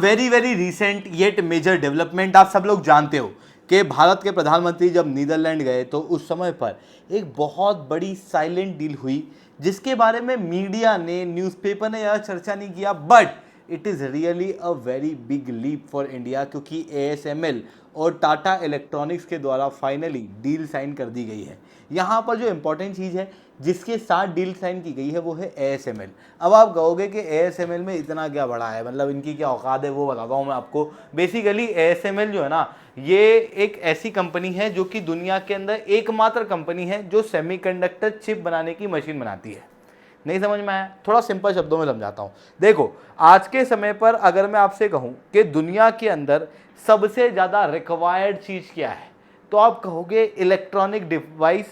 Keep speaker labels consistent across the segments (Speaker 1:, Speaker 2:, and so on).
Speaker 1: Very very recent yet major development, आप सब लोग जानते हो कि भारत के प्रधानमंत्री जब नीदरलैंड गए तो उस समय पर एक बहुत बड़ी साइलेंट डील हुई जिसके बारे में मीडिया ने, न्यूज़पेपर ने ज़्यादा चर्चा नहीं किया, but it is really a very big leap for India, क्योंकि ASML और टाटा इलेक्ट्रॉनिक्स के द्वारा फाइनली डील साइन कर दी गई है। यहाँ पर जो इंपॉर्टेंट चीज़ है जिसके साथ डील साइन की गई है वो है ASML। अब आप कहोगे कि ASML में इतना क्या बड़ा है, मतलब इनकी क्या औकात है, वो बताता हूँ मैं आपको। बेसिकली ASML जो है ना, ये एक ऐसी कंपनी है जो कि दुनिया के अंदर एकमात्र कंपनी है जो सेमीकंडक्टर चिप बनाने की मशीन बनाती है। नहीं समझ में आया? थोड़ा सिंपल शब्दों में समझाता हूँ। देखो, आज के समय पर अगर मैं आपसे कहूँ कि दुनिया के अंदर सबसे ज़्यादा रिक्वायर्ड चीज़ क्या है, तो आप कहोगे electronic device,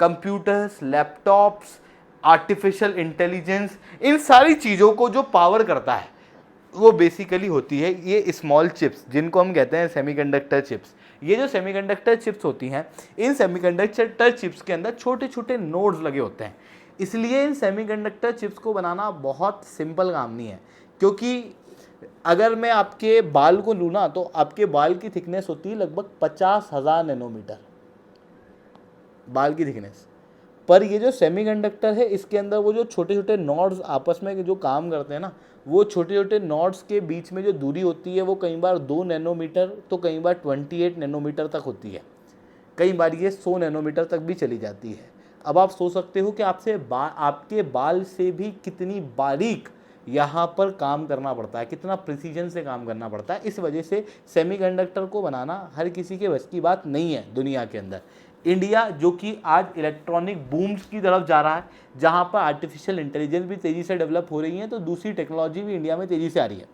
Speaker 1: computers, laptops, artificial intelligence. इन सारी चीज़ों को जो पावर करता है वो बेसिकली होती है ये स्मॉल चिप्स, जिनको हम कहते हैं सेमीकंडक्टर चिप्स। ये जो सेमीकंडक्टर चिप्स होती हैं, इन सेमीकंडक्टर चिप्स के अंदर छोटे छोटे नोड्स लगे होते हैं। इसलिए इन सेमीकंडक्टर चिप्स को बनाना बहुत सिंपल काम नहीं है, क्योंकि अगर मैं आपके बाल को लूँ ना, तो आपके बाल की थिकनेस होती है लगभग 50,000 नैनोमीटर, बाल की थिकनेस। पर ये जो सेमीकंडक्टर है इसके अंदर वो जो छोटे छोटे नॉड्स आपस में जो काम करते हैं ना, वो छोटे छोटे नॉड्स के बीच में जो दूरी होती है वो कई बार 2 नैनोमीटर तो कई बार 28 नैनोमीटर तक होती है, कई बार ये 100 नैनोमीटर तक भी चली जाती है। अब आप सोच सकते हो कि आपके बाल से भी कितनी बारीक यहाँ पर काम करना पड़ता है, कितना प्रिसीजन से काम करना पड़ता है। इस वजह से सेमीकंडक्टर को बनाना हर किसी के बस की बात नहीं है दुनिया के अंदर। इंडिया जो कि आज इलेक्ट्रॉनिक बूम्स की तरफ जा रहा है, जहाँ पर आर्टिफिशियल इंटेलिजेंस भी तेज़ी से डेवलप हो रही है, तो दूसरी टेक्नोलॉजी भी इंडिया में तेज़ी से आ रही है।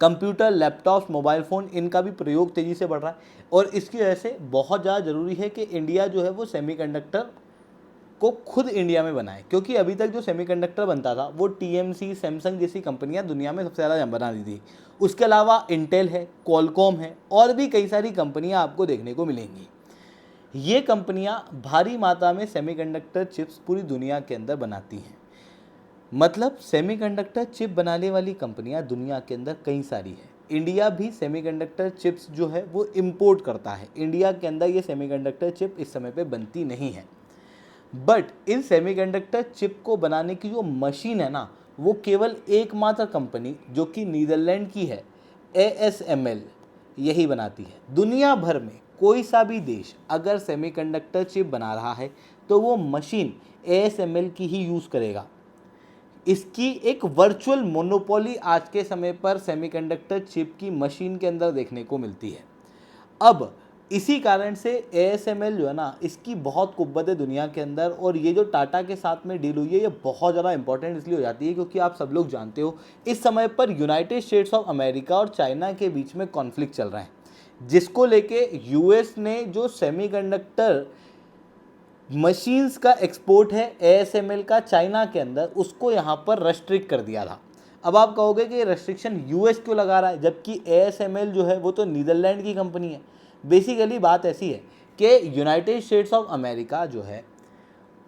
Speaker 1: कंप्यूटर, लैपटॉप्स, मोबाइल फ़ोन, इनका भी प्रयोग तेज़ी से बढ़ रहा है, और इसकी वजह से बहुत ज़्यादा ज़रूरी है कि इंडिया जो है वो सेमीकंडक्टर को खुद इंडिया में बनाए, क्योंकि अभी तक जो सेमीकंडक्टर बनता था वो TMC, सैमसंग जैसी कंपनियां दुनिया में सबसे ज़्यादा बना रही थी। उसके अलावा इंटेल है, क्वालकॉम है, और भी कई सारी कंपनियां आपको देखने को मिलेंगी। ये कंपनियां भारी मात्रा में सेमीकंडक्टर चिप्स पूरी दुनिया के अंदर बनाती हैं। मतलब सेमीकंडक्टर चिप बनाने वाली कंपनियां दुनिया के अंदर कई सारी है। इंडिया भी सेमीकंडक्टर चिप्स जो है वो इंपोर्ट करता है। इंडिया के अंदर ये सेमीकंडक्टर चिप इस समय पे बनती नहीं है, बट इन सेमीकंडक्टर चिप को बनाने की जो मशीन है ना, वो केवल एकमात्र कंपनी जो कि नीदरलैंड की है, ASML, यही बनाती है। दुनिया भर में कोई सा भी देश अगर सेमीकंडक्टर चिप बना रहा है तो वो मशीन ASML की ही यूज़ करेगा। इसकी एक वर्चुअल मोनोपोली आज के समय पर सेमीकंडक्टर चिप की मशीन के अंदर देखने को मिलती है। अब इसी कारण से ASML जो है ना, इसकी बहुत कुव्वत है दुनिया के अंदर, और ये जो टाटा के साथ में डील हुई है ये बहुत ज़्यादा इंपॉर्टेंट इसलिए हो जाती है क्योंकि आप सब लोग जानते हो इस समय पर यूनाइटेड स्टेट्स ऑफ अमेरिका और चाइना के बीच में कॉन्फ्लिक्ट चल रहा है, जिसको लेके US ने जो सेमीकंडक्टर मशीन्स का एक्सपोर्ट है ASML का चाइना के अंदर, उसको यहाँ पर रेस्ट्रिक्ट कर दिया था। अब आप कहोगे कि रेस्ट्रिक्शन US क्यों लगा रहा है, जबकि ASML जो है वो तो नीदरलैंड की कंपनी है। बेसिकली बात ऐसी है कि यूनाइटेड स्टेट्स ऑफ अमेरिका जो है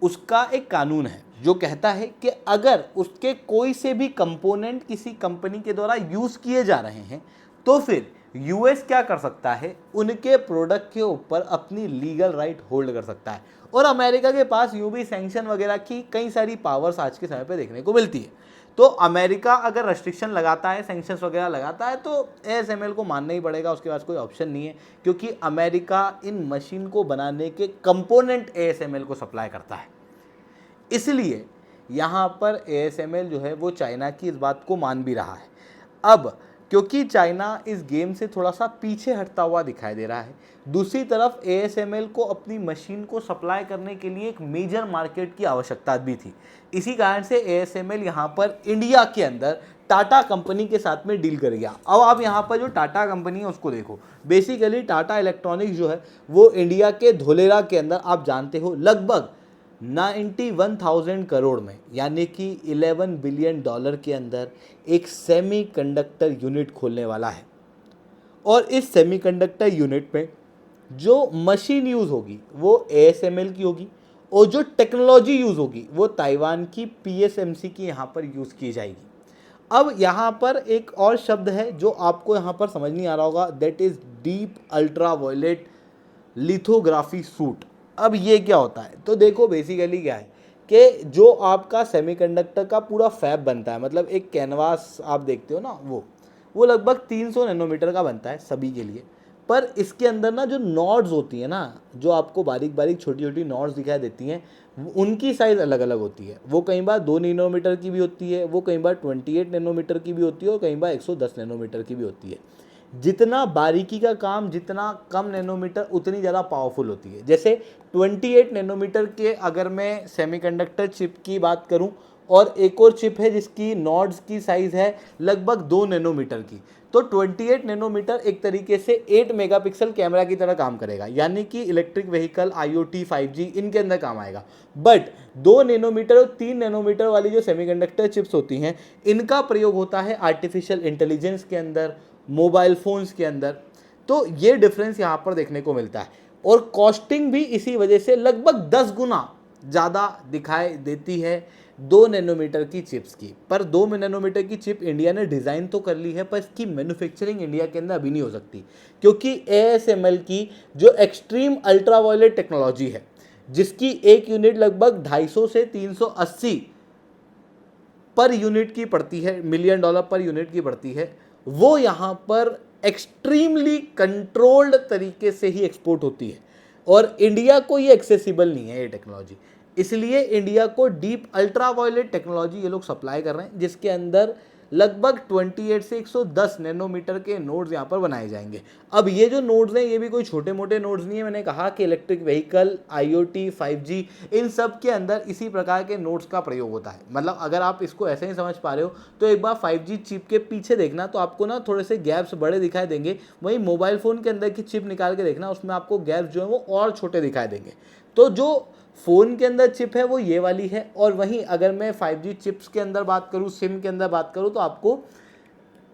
Speaker 1: उसका एक कानून है जो कहता है कि अगर उसके कोई से भी कंपोनेंट किसी कंपनी के द्वारा यूज़ किए जा रहे हैं तो फिर US क्या कर सकता है, उनके प्रोडक्ट के ऊपर अपनी लीगल राइट होल्ड कर सकता है। और अमेरिका के पास यूँ भी सैंक्शन वगैरह की कई सारी पावर्स आज के समय पे देखने को मिलती है। तो अमेरिका अगर रेस्ट्रिक्शन लगाता है, सैंक्शंस वगैरह लगाता है, तो ASML को मानना ही पड़ेगा, उसके पास कोई ऑप्शन नहीं है, क्योंकि अमेरिका इन मशीन को बनाने के कंपोनेंट ASML को सप्लाई करता है। इसलिए यहाँ पर ASML जो है वो चाइना की इस बात को मान भी रहा है। अब क्योंकि चाइना इस गेम से थोड़ा सा पीछे हटता हुआ दिखाई दे रहा है, दूसरी तरफ ASML को अपनी मशीन को सप्लाई करने के लिए एक मेजर मार्केट की आवश्यकता भी थी। इसी कारण से ASML यहाँ पर इंडिया के अंदर टाटा कंपनी के साथ में डील कर गया। अब आप यहाँ पर जो टाटा कंपनी है उसको देखो। बेसिकली टाटा इलेक्ट्रॉनिक्स जो है वो इंडिया के धोलेरा के अंदर, आप जानते हो, लगभग 91,000 करोड़ में, यानी कि $11 बिलियन के अंदर एक सेमीकंडक्टर यूनिट खोलने वाला है। और इस सेमीकंडक्टर यूनिट में जो मशीन यूज़ होगी वो ASML की होगी, और जो टेक्नोलॉजी यूज़ होगी वो ताइवान की PSMC की यहाँ पर यूज़ की जाएगी। अब यहाँ पर एक और शब्द है जो आपको यहाँ पर समझ नहीं आ रहा होगा, that is deep ultraviolet lithography suit. अब ये क्या होता है, तो देखो बेसिकली क्या है कि जो आपका सेमीकंडक्टर का पूरा फैब बनता है, मतलब एक कैनवास आप देखते हो ना, वो लगभग 300 नैनोमीटर का बनता है सभी के लिए। पर इसके अंदर ना जो नॉड्स होती है ना, जो आपको बारीक बारीक छोटी छोटी नॉड्स दिखाई देती हैं, उनकी साइज़ अलग अलग होती है। वो कई बार 2 नैनोमीटर की भी होती है, वो कई बार 28 नैनोमीटर की भी होती है, और कई बार 110 नैनोमीटर की भी होती है। जितना बारीकी का काम, जितना कम नैनोमीटर, उतनी ज़्यादा पावरफुल होती है। जैसे 28 नैनोमीटर के अगर मैं सेमीकंडक्टर चिप की बात करूं, और एक और चिप है जिसकी नॉड्स की साइज़ है लगभग 2 नैनोमीटर की, तो 28 नैनोमीटर एक तरीके से 8 मेगापिक्सल कैमरा की तरह काम करेगा, यानी कि इलेक्ट्रिक व्हीकल, IoT, 5G इनके अंदर काम आएगा। बट 2 नैनोमीटर और 3 नैनोमीटर वाली जो सेमीकंडक्टर चिप्स होती हैं, इनका प्रयोग होता है आर्टिफिशियल इंटेलिजेंस के अंदर, मोबाइल फ़ोन्स के अंदर। तो ये डिफरेंस यहाँ पर देखने को मिलता है, और कॉस्टिंग भी इसी वजह से लगभग 10 गुना ज़्यादा दिखाई देती है 2 नैनोमीटर की चिप्स की। पर 2 नैनोमीटर की चिप इंडिया ने डिज़ाइन तो कर ली है, पर इसकी मैन्युफैक्चरिंग इंडिया के अंदर अभी नहीं हो सकती, क्योंकि ASML की जो एक्सट्रीम अल्ट्रावायलेट टेक्नोलॉजी है, जिसकी एक यूनिट लगभग 250 से 380 पर यूनिट की पड़ती है, मिलियन डॉलर पर यूनिट की पड़ती है, वो यहाँ पर एक्सट्रीमली कंट्रोल्ड तरीके से ही एक्सपोर्ट होती है, और इंडिया को ये एक्सेसिबल नहीं है ये टेक्नोलॉजी। इसलिए इंडिया को डीप अल्ट्रावायलेट टेक्नोलॉजी ये लोग सप्लाई कर रहे हैं, जिसके अंदर लगभग 28 से 110 नैनोमीटर के नोड्स यहाँ पर बनाए जाएंगे। अब ये जो नोड्स हैं, ये भी कोई छोटे मोटे नोड्स नहीं है। मैंने कहा कि इलेक्ट्रिक व्हीकल, IoT, 5G इन सब के अंदर इसी प्रकार के नोड्स का प्रयोग होता है। मतलब अगर आप इसको ऐसे ही समझ पा रहे हो, तो एक बार 5G चिप के पीछे देखना, तो आपको ना थोड़े से गैप्स बड़े दिखाई देंगे। वहीं मोबाइल फ़ोन के अंदर की चिप निकाल के देखना, उसमें आपको गैप्स जो है वो और छोटे दिखाई देंगे। तो जो फ़ोन के अंदर चिप है वो ये वाली है, और वहीं अगर मैं 5G चिप्स के अंदर बात करूँ, सिम के अंदर बात करूँ, तो आपको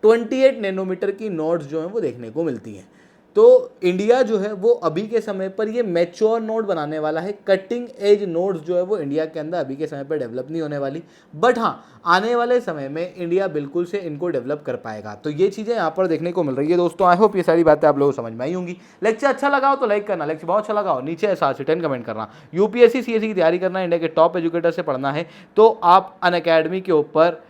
Speaker 1: 28 नैनोमीटर की नोड्स जो हैं वो देखने को मिलती हैं। तो इंडिया जो है वो अभी के समय पर ये मैच्योर नोड बनाने वाला है। कटिंग एज नोड्स जो है वो इंडिया के अंदर अभी के समय पर डेवलप नहीं होने वाली, बट हाँ, आने वाले समय में इंडिया बिल्कुल से इनको डेवलप कर पाएगा। तो ये चीज़ें यहाँ पर देखने को मिल रही है दोस्तों। आई होप ये सारी बातें आप लोगों को समझ में आई होंगी। लेक्चर अच्छा लगा हो तो लाइक करना, लेक्चर बहुत अच्छा लगा हो नीचे 7 से 10 कमेंट करना। UPSC CSE की तैयारी करना, इंडिया के टॉप एजुकेटर से पढ़ना है, तो आप अनअकैडमी के ऊपर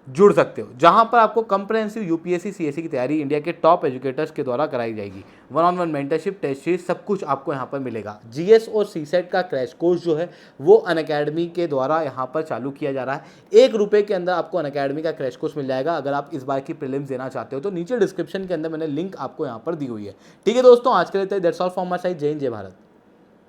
Speaker 1: जुड़ सकते हो, जहां पर आपको कंप्रहेंसिव UPSC CSE की तैयारी इंडिया के टॉप एजुकेटर्स के द्वारा कराई जाएगी। 1-on-1 मेंटरशिप, टेस्ट सीरीज, सब कुछ आपको यहां पर मिलेगा। GS और CSET का क्रैश कोर्स जो है वो अनअकैडमी के द्वारा यहां पर चालू किया जा रहा है। 1 रुपये के अंदर आपको अनअकैडमी का क्रैश कोर्स मिल जाएगा। अगर आप इस बार की प्रीलिम्स देना चाहते हो तो नीचे डिस्क्रिप्शन के अंदर मैंने लिंक आपको यहाँ पर दी हुई है। ठीक है दोस्तों, आज के लिए that's all from my side. जय हिंद, जय भारत।